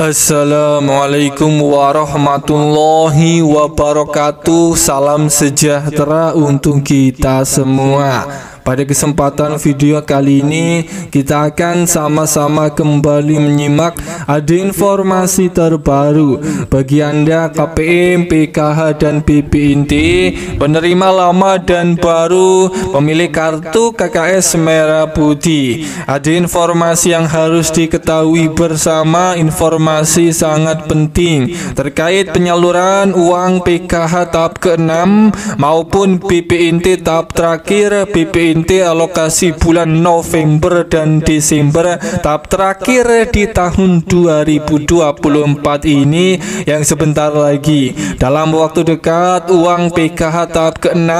Assalamualaikum warahmatullahi wabarakatuh. Salam sejahtera untuk kita semua. Pada kesempatan video kali ini kita akan sama-sama kembali menyimak ada informasi terbaru bagi Anda KPM, PKH dan BPNT, penerima lama dan baru, pemilik kartu KKS merah putih. Ada informasi yang harus diketahui bersama, informasi sangat penting terkait penyaluran uang PKH tahap ke-6 maupun BPNT tahap terakhir. BPNT alokasi bulan November dan Desember tahap terakhir di tahun 2024 ini yang sebentar lagi. Dalam waktu dekat uang PKH tahap ke-6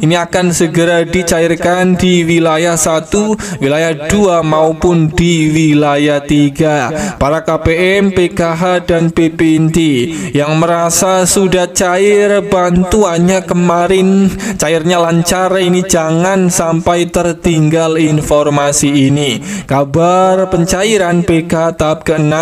ini akan segera dicairkan di wilayah 1, wilayah 2 maupun di wilayah 3. Para KPM, PKH dan BPNT yang merasa sudah cair bantuannya kemarin, cairnya lancar, ini jangan sampai tertinggal informasi ini. Kabar pencairan PKH tahap ke-6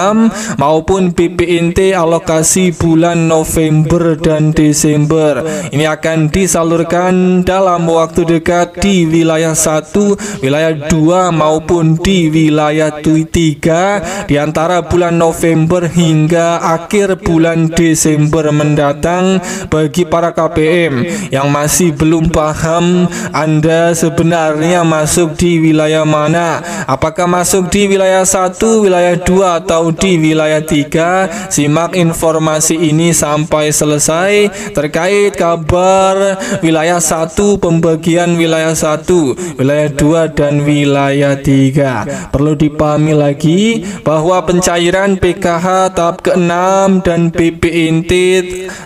maupun BPNT alokasi bulan November dan Desember ini akan disalurkan dalam waktu dekat di wilayah 1, wilayah 2 maupun di wilayah 3 di antara bulan November hingga akhir bulan Desember mendatang. Bagi para KPM yang masih belum paham Anda sebenarnya masuk di wilayah mana, apakah masuk di wilayah 1, wilayah 2 atau di wilayah 3, simak informasi ini sampai selesai terkait kabar wilayah 1, pembagian wilayah 1, wilayah 2 dan wilayah 3. Perlu dipahami lagi bahwa pencairan PKH tahap ke-6 dan BPNT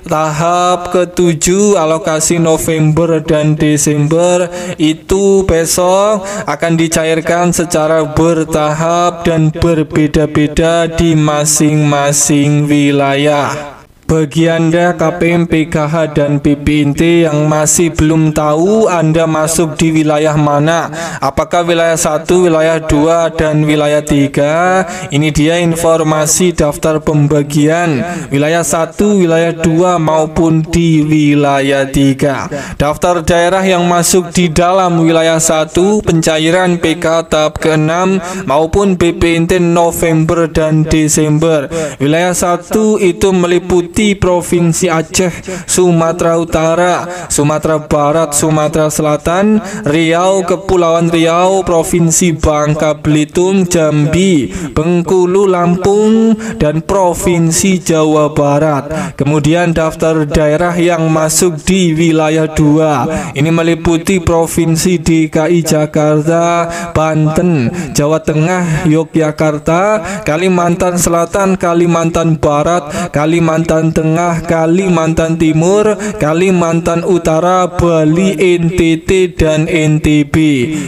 tahap ke-7 alokasi November dan Desember itu besok akan dicairkan secara bertahap dan berbeda-beda di masing-masing wilayah. Bagi Anda KPM, PKH dan BPNT yang masih belum tahu Anda masuk di wilayah mana, apakah wilayah 1, wilayah 2 dan wilayah 3, ini dia informasi daftar pembagian wilayah 1, wilayah 2 maupun di wilayah 3. Daftar daerah yang masuk di dalam wilayah 1 pencairan PKH tahap ke-6 maupun BPNT November dan Desember. Wilayah 1 itu meliputi Provinsi Aceh, Sumatera Utara, Sumatera Barat, Sumatera Selatan, Riau, Kepulauan Riau, Provinsi Bangka Belitung, Jambi, Bengkulu, Lampung, dan Provinsi Jawa Barat. Kemudian daftar daerah yang masuk di wilayah 2 ini meliputi Provinsi DKI Jakarta, Banten, Jawa Tengah, Yogyakarta, Kalimantan Selatan, Kalimantan Barat, Kalimantan Tengah, Kalimantan Timur, Kalimantan Utara, Bali, NTT dan NTB.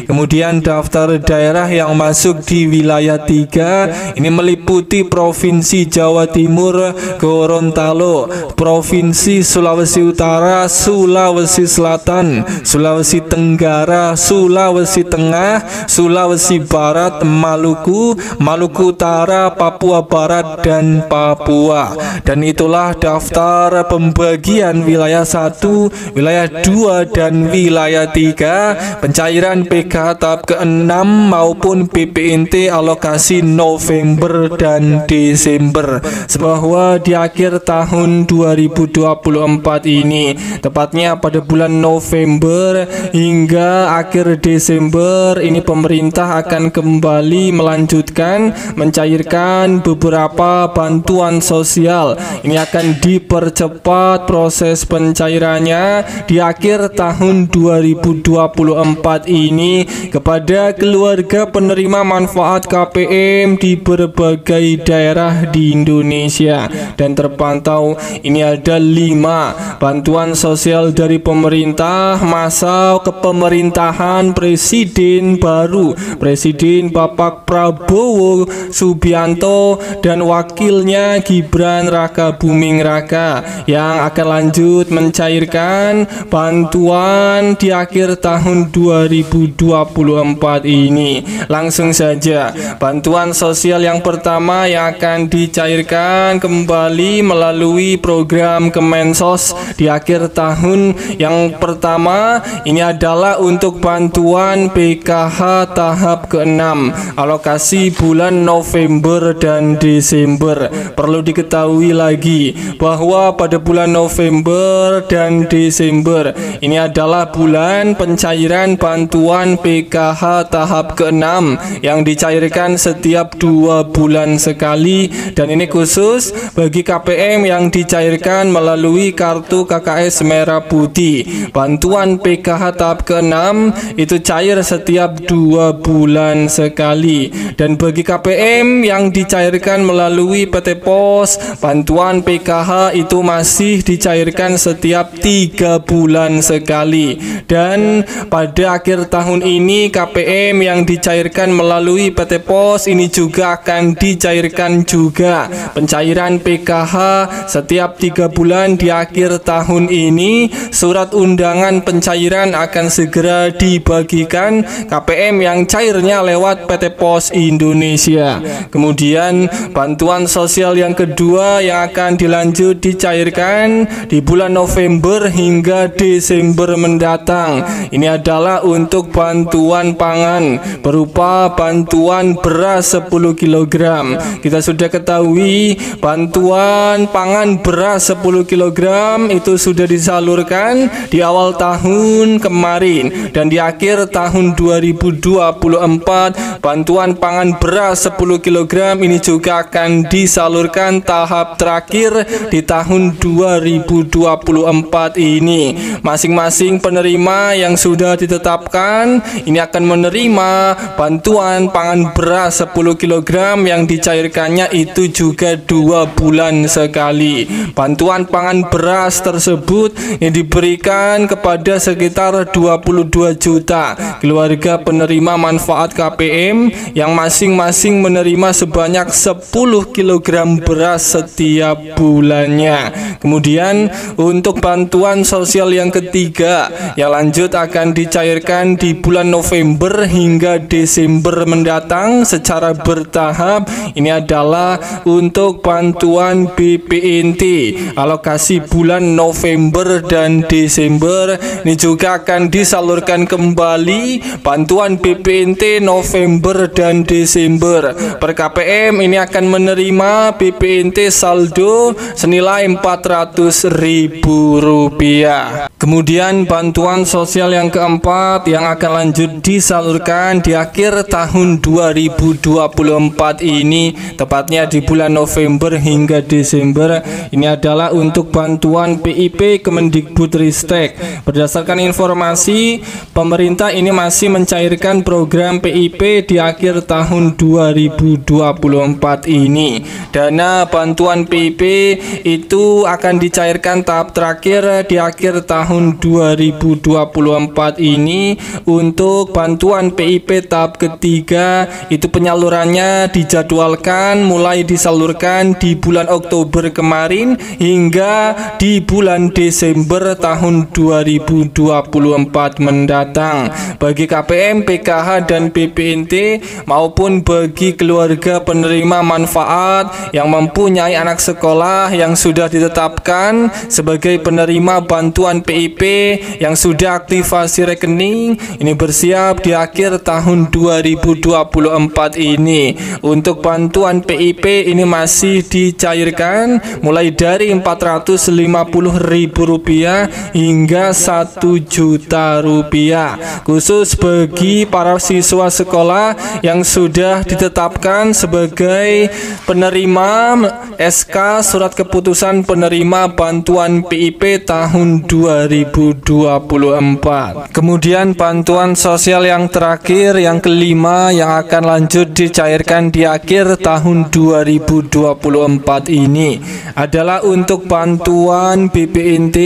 Kemudian daftar daerah yang masuk di wilayah 3 ini meliputi Provinsi Jawa Timur, Gorontalo, Provinsi Sulawesi Utara, Sulawesi Selatan, Sulawesi Tenggara, Sulawesi Tengah, Sulawesi Barat, Maluku, Maluku Utara, Papua Barat dan Papua. Dan itulah daftar pembagian wilayah 1, wilayah 2 dan wilayah 3 pencairan PKH tahap ke-6 maupun BPNT alokasi November dan Desember. Bahwa di akhir tahun 2024 ini, tepatnya pada bulan November hingga akhir Desember ini, pemerintah akan kembali melanjutkan mencairkan beberapa bantuan sosial. Ini akan dipercepat proses pencairannya di akhir tahun 2024 ini kepada keluarga penerima manfaat KPM di berbagai daerah di Indonesia. Dan terpantau ini ada 5 bantuan sosial dari pemerintah masa kepemerintahan Presiden baru, Presiden Bapak Prabowo Subianto dan wakilnya Gibran Raka Buming Buming Raka yang akan lanjut mencairkan bantuan di akhir tahun 2024 ini. Langsung saja, bantuan sosial yang pertama yang akan dicairkan kembali melalui program Kemensos di akhir tahun yang pertama ini adalah untuk bantuan PKH tahap ke-6 alokasi bulan November dan Desember. Perlu diketahui lagi bahwa pada bulan November dan Desember ini adalah bulan pencairan bantuan PKH tahap ke-6 yang dicairkan setiap 2 bulan sekali, dan ini khusus bagi KPM yang dicairkan melalui kartu KKS Merah Putih. Bantuan PKH tahap ke-6 itu cair setiap 2 bulan sekali, dan bagi KPM yang dicairkan melalui PT Pos, bantuan PKH itu masih dicairkan setiap 3 bulan sekali. Dan pada akhir tahun ini KPM yang dicairkan melalui PT Pos ini juga akan dicairkan juga pencairan PKH setiap 3 bulan di akhir tahun ini. Surat undangan pencairan akan segera dibagikan KPM yang cairnya lewat PT Pos Indonesia. Kemudian bantuan sosial yang kedua yang akan dilanjut dicairkan di bulan November hingga Desember mendatang ini adalah untuk bantuan pangan berupa bantuan beras 10 kg. Kita sudah ketahui bantuan pangan beras 10 kg itu sudah disalurkan di awal tahun kemarin, dan di akhir tahun 2024 bantuan pangan beras 10 kg ini juga akan disalurkan tahap terakhir di tahun 2024 ini. Masing-masing penerima yang sudah ditetapkan ini akan menerima bantuan pangan beras 10 kg yang dicairkannya itu juga 2 bulan sekali. Bantuan pangan beras tersebut yang diberikan kepada sekitar 22 juta keluarga penerima manfaat KPM yang masing-masing menerima sebanyak 10 kg beras setiap bulannya. Kemudian untuk bantuan sosial yang ketiga yang lanjut akan dicairkan di bulan November hingga Desember mendatang secara bertahap. Ini adalah untuk bantuan BPNT alokasi bulan November dan Desember. Ini juga akan disalurkan kembali bantuan BPNT November dan Desember. Per KPM ini akan menerima BPNT saldo senilai Rp400.000. Kemudian bantuan sosial yang keempat yang akan lanjut disalurkan di akhir tahun 2024 ini, tepatnya di bulan November hingga Desember, ini adalah untuk bantuan PIP Kemendikbudristek. Berdasarkan informasi, pemerintah ini masih mencairkan program PIP di akhir tahun 2024 ini. Dana bantuan PIP itu akan dicairkan tahap terakhir di akhir tahun 2024 ini. Untuk bantuan PIP tahap ketiga itu penyalurannya dijadwalkan mulai disalurkan di bulan Oktober kemarin hingga di bulan Desember tahun 2024 mendatang. Bagi KPM, PKH dan BPNT maupun bagi keluarga penerima manfaat yang mempunyai anak sekolah yang sudah ditetapkan sebagai penerima bantuan PIP yang sudah aktivasi rekening ini bersiap di akhir tahun 2024 ini. Untuk bantuan PIP ini masih dicairkan mulai dari Rp450.000 hingga Rp1.000.000 khusus bagi para siswa sekolah yang sudah ditetapkan sebagai penerima SK Surat Keputusan Penerima Bantuan PIP tahun 2024. Kemudian bantuan sosial yang terakhir yang kelima yang akan lanjut dicairkan di akhir tahun 2024 ini adalah untuk bantuan BPNT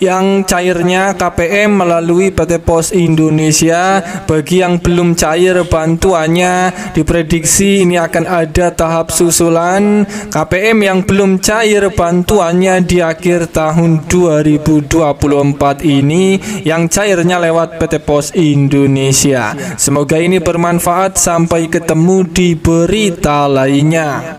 yang cairnya KPM melalui PT Pos Indonesia. Bagi yang belum cair bantuannya, diprediksi ini akan ada tahap susulan. KPM yang belum cair bantuannya di akhir tahun 2024 ini yang cairnya lewat PT Pos Indonesia. Semoga ini bermanfaat. Sampai ketemu di berita lainnya.